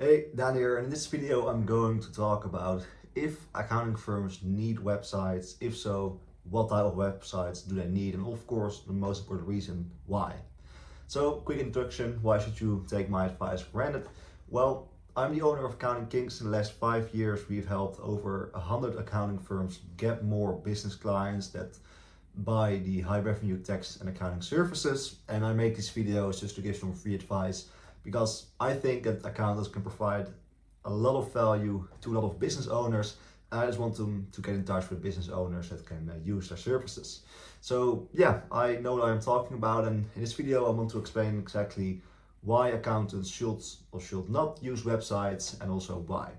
Hey, Dan here, and in this video I'm going to talk about if accounting firms need websites, if so, what type of websites do they need, and of course the most important reason why. So, quick introduction, why should you take my advice for granted? Well, I'm the owner of Accounting Kings. In the last 5 years we've helped over 100 accounting firms get more business clients that buy the high revenue tax and accounting services, and I make these videos just to give some free advice because I think that accountants can provide a lot of value to a lot of business owners. I just want them to get in touch with business owners that can use their services. So yeah, I know what I'm talking about, and in this video I want to explain exactly why accountants should or should not use websites and also why.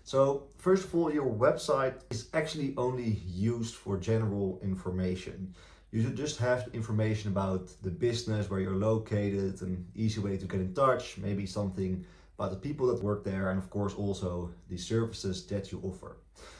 So first of all, your website is actually only used for general information. You should just have information about the business, where you're located, an easy way to get in touch, maybe something about the people that work there, and of course also the services that you offer.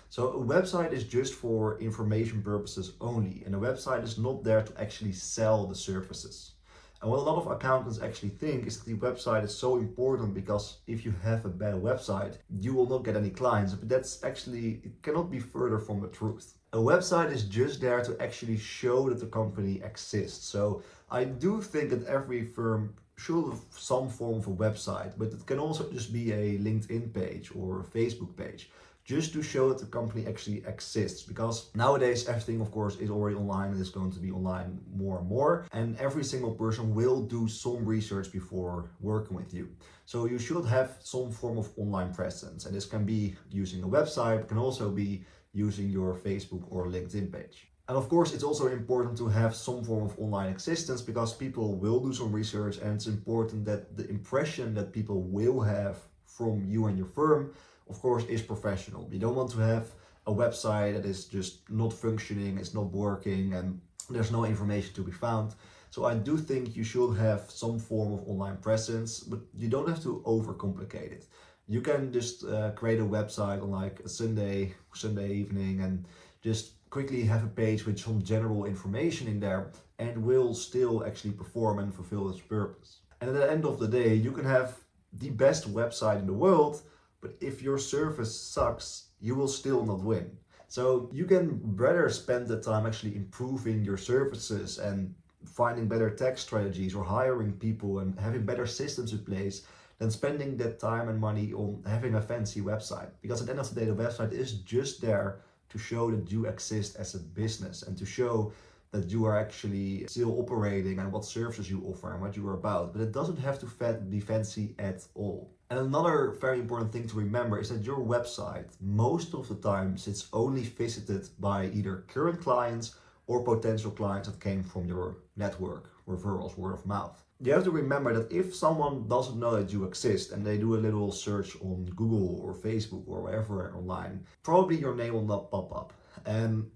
So a website is just for information purposes only, and a website is not there to actually sell the services. And what a lot of accountants actually think is that the website is so important because if you have a bad website, you will not get any clients. But that's actually, it cannot be further from the truth. A website is just there to actually show that the company exists. So I do think that every firm should have some form of a website, but it can also just be a LinkedIn page or a Facebook page, just to show that the company actually exists. Because nowadays everything of course is already online and is going to be online more and more, and every single person will do some research before working with you. So you should have some form of online presence, and this can be using a website, can also be using your Facebook or LinkedIn page. And of course, it's also important to have some form of online existence because people will do some research, and it's important that the impression that people will have from you and your firm, of course, is professional. You don't want to have a website that is just not functioning, it's not working, and there's no information to be found. So I do think you should have some form of online presence, but you don't have to overcomplicate it. You can just create a website on like a Sunday evening and just quickly have a page with some general information in there, and will still actually perform and fulfill its purpose. And at the end of the day, you can have the best website in the world, but if your service sucks, you will still not win. So you can rather spend the time actually improving your services and finding better tax strategies or hiring people and having better systems in place than spending that time and money on having a fancy website. Because at the end of the day, the website is just there to show that you exist as a business and to show that you are actually still operating and what services you offer and what you are about. But it doesn't have to be fancy at all. And another very important thing to remember is that your website most of the time it's only visited by either current clients or potential clients that came from your network, referrals, word of mouth. You have to remember that if someone doesn't know that you exist and they do a little search on Google or Facebook or wherever online, probably your name will not pop up. And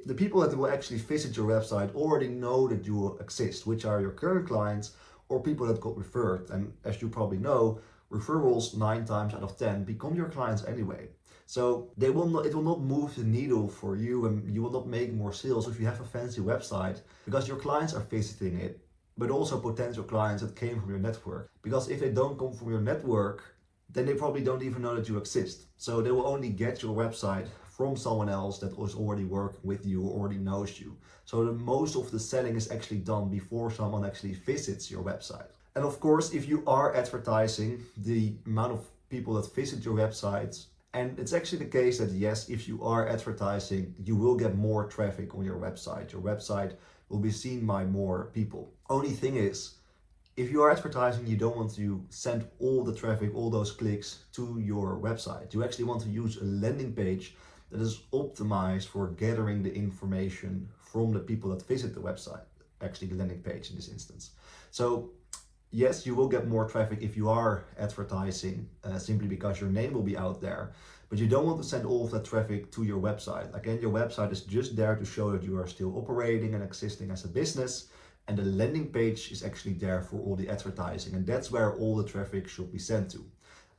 the people that will actually visit your website already know that you exist, which are your current clients or people that got referred. And as you probably know, referrals 9 times out of 10 become your clients anyway. So it will not move the needle for you, and you will not make more sales if you have a fancy website, because your clients are visiting it, but also potential clients that came from your network. Because if they don't come from your network, then they probably don't even know that you exist. So they will only get your website from someone else that was already working with you or already knows you. So the most of the selling is actually done before someone actually visits your website. And of course, if you are advertising, the amount of people that visit your websites, and it's actually the case that yes, if you are advertising, you will get more traffic on your website. Your website will be seen by more people. Only thing is, if you are advertising, you don't want to send all the traffic, all those clicks to your website. You actually want to use a landing page that is optimized for gathering the information from the people that visit the website, actually the landing page in this instance. So yes, you will get more traffic if you are advertising, simply because your name will be out there, but you don't want to send all of that traffic to your website. Again, your website is just there to show that you are still operating and existing as a business, and the landing page is actually there for all the advertising, and that's where all the traffic should be sent to.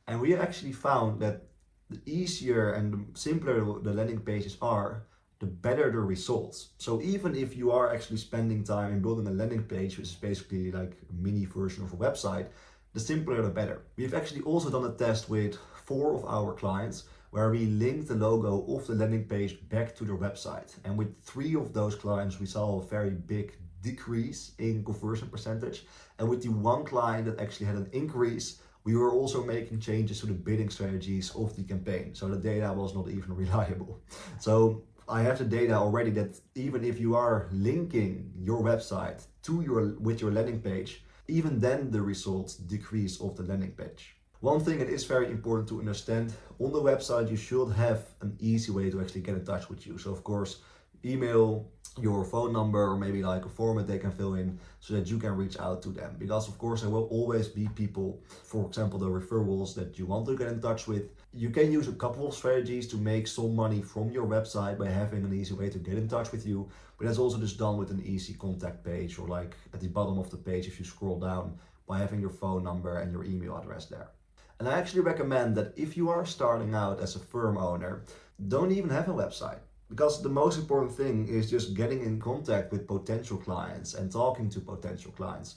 And we actually found that the easier and the simpler the landing pages are, the better the results. So even if you are actually spending time in building a landing page, which is basically like a mini version of a website, the simpler the better. We've actually also done a test with 4 of our clients where we linked the logo of the landing page back to their website. And with 3 of those clients, we saw a very big decrease in conversion percentage. And with the 1 client that actually had an increase, we were also making changes to the bidding strategies of the campaign. So the data was not even reliable. So I have the data already that even if you are linking your website to with your landing page, even then the results decrease of the landing page. One thing that is very important to understand, on the website you should have an easy way to actually get in touch with you. So of course, email, your phone number, or maybe like a format they can fill in so that you can reach out to them. Because of course there will always be people, for example the referrals that you want to get in touch with. You can use a couple of strategies to make some money from your website by having an easy way to get in touch with you, but that's also just done with an easy contact page, or like at the bottom of the page if you scroll down, by having your phone number and your email address there. And I actually recommend that if you are starting out as a firm owner, don't even have a website. Because the most important thing is just getting in contact with potential clients and talking to potential clients.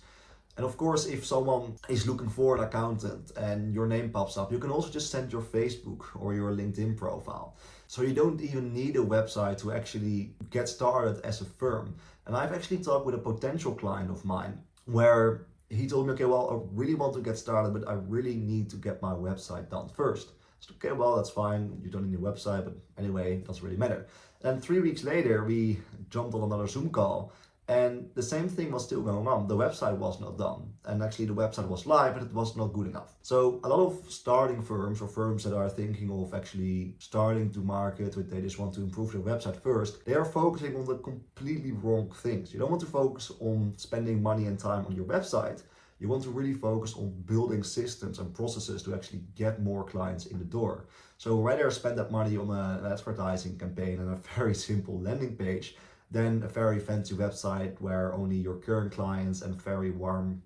And of course, if someone is looking for an accountant and your name pops up, you can also just send your Facebook or your LinkedIn profile. So you don't even need a website to actually get started as a firm. And I've actually talked with a potential client of mine where he told me, okay, well, I really want to get started, but I really need to get my website done first. So, okay, well, that's fine. You don't need a website, but anyway, it doesn't really matter. And 3 weeks later, we jumped on another Zoom call, and the same thing was still going on. The website was not done. And actually the website was live, but it was not good enough. So a lot of starting firms, or firms that are thinking of actually starting to market, but they just want to improve their website first, they are focusing on the completely wrong things. You don't want to focus on spending money and time on your website. You want to really focus on building systems and processes to actually get more clients in the door. So rather spend that money on an advertising campaign and a very simple landing page than a very fancy website where only your current clients and very warm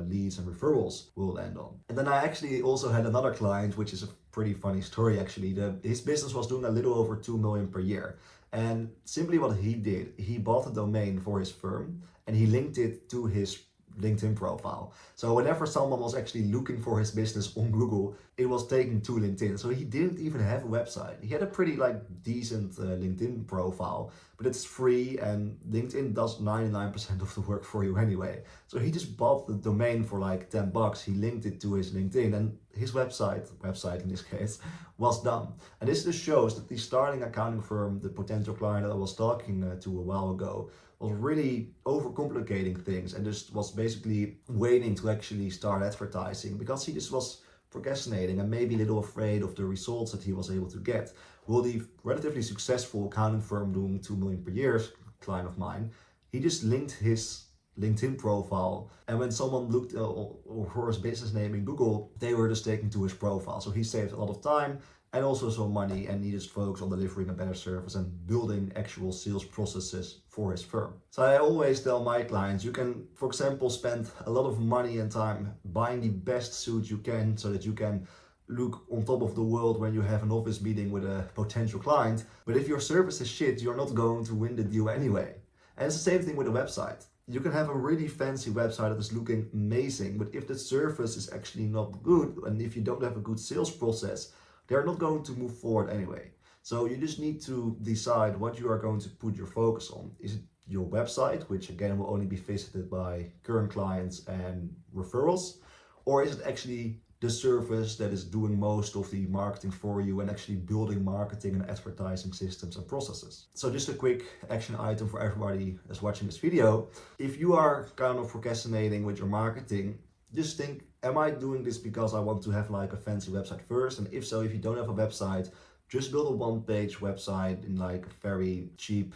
leads and referrals will land on. And then I actually also had another client, which is a pretty funny story actually. His business was doing a little over 2 million per year. And simply what he did, he bought a domain for his firm and he linked it to his LinkedIn profile. So whenever someone was actually looking for his business on Google, it was taken to LinkedIn. So he didn't even have a website. He had a pretty decent LinkedIn profile, but it's free and LinkedIn does 99% of the work for you anyway. So he just bought the domain for like $10. He linked it to his LinkedIn and his website in this case, was done. And this just shows that the starting accounting firm, the potential client that I was talking to a while ago, was really overcomplicating things and just was basically waiting to actually start advertising because he just was procrastinating and maybe a little afraid of the results that he was able to get. Well, the relatively successful accounting firm doing 2 million per year, client of mine, he just linked his LinkedIn profile, and when someone looked for his business name in Google, they were just taken to his profile. So he saved a lot of time and also some money, and he just focused on delivering a better service and building actual sales processes for his firm. So I always tell my clients, you can, for example, spend a lot of money and time buying the best suit you can so that you can look on top of the world when you have an office meeting with a potential client. But if your service is shit, you're not going to win the deal anyway. And it's the same thing with a website. You can have a really fancy website that is looking amazing, but if the service is actually not good and if you don't have a good sales process, they're not going to move forward anyway. So you just need to decide what you are going to put your focus on. Is it your website, which again will only be visited by current clients and referrals? Or is it actually the service that is doing most of the marketing for you and actually building marketing and advertising systems and processes? So just a quick action item for everybody that's watching this video. If you are kind of procrastinating with your marketing, just think, am I doing this because I want to have like a fancy website first? And if so, if you don't have a website, just build a one-page website in like a very cheap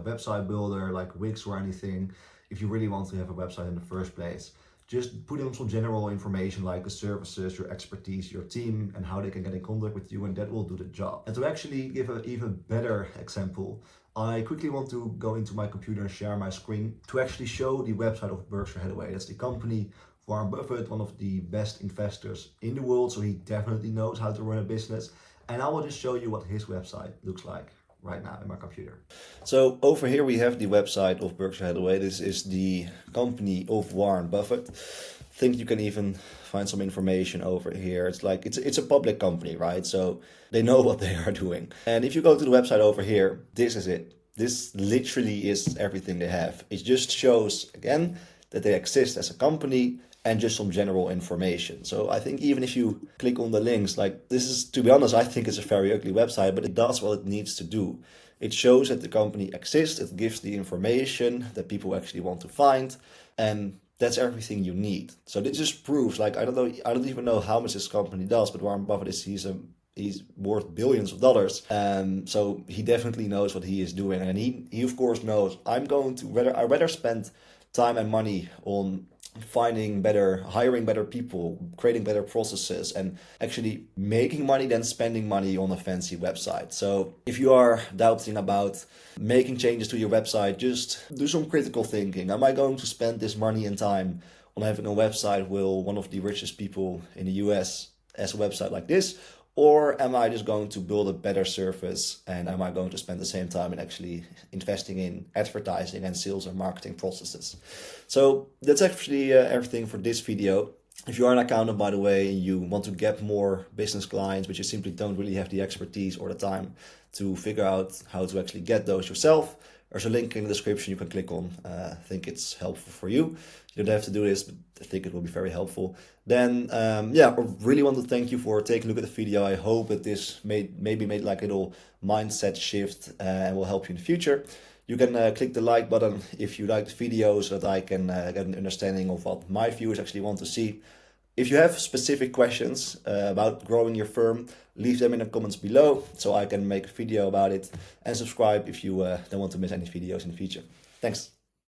website builder like Wix or anything. If you really want to have a website in the first place, just put in some general information like the services, your expertise, your team, and how they can get in contact with you, and that will do the job. And to actually give an even better example, I quickly want to go into my computer and share my screen to actually show the website of Berkshire Hathaway. That's the company. Warren Buffett, one of the best investors in the world, so he definitely knows how to run a business. And I will just show you what his website looks like right now in my computer. So over here we have the website of Berkshire Hathaway. This is the company of Warren Buffett. think you can even find some information over here. It's like it's a public company, right? So they know what they are doing. And if you go to the website over here, this is it. This literally is everything they have. It just shows, again, that they exist as a company and just some general information. So I think even if you click on the links, like this is, to be honest, I think it's a very ugly website, but it does what it needs to do. It shows that the company exists. It gives the information that people actually want to find. And that's everything you need. So this just proves, like, I don't even know how much this company does, but Warren Buffett is, he's worth billions of dollars. So he definitely knows what he is doing. And he of course knows, I'd rather spend time and money on hiring better people, creating better processes, and actually making money than spending money on a fancy website. So if you are doubting about making changes to your website, just do some critical thinking. Am I going to spend this money and time on having a website with one of the richest people in the US as a website like this? Or am I just going to build a better service, and am I going to spend the same time in actually investing in advertising and sales and marketing processes? So that's actually everything for this video. If you are an accountant, by the way, and you want to get more business clients, but you simply don't really have the expertise or the time to figure out how to actually get those yourself, there's a link in the description you can click on. I think it's helpful for you. You don't have to do this, but I think it will be very helpful. Then, I really want to thank you for taking a look at the video. I hope that this maybe made like a little mindset shift and will help you in the future. You can click the like button if you like the video, so that I can get an understanding of what my viewers actually want to see. If you have specific questions about growing your firm, leave them in the comments below so I can make a video about it. And subscribe if you don't want to miss any videos in the future. Thanks.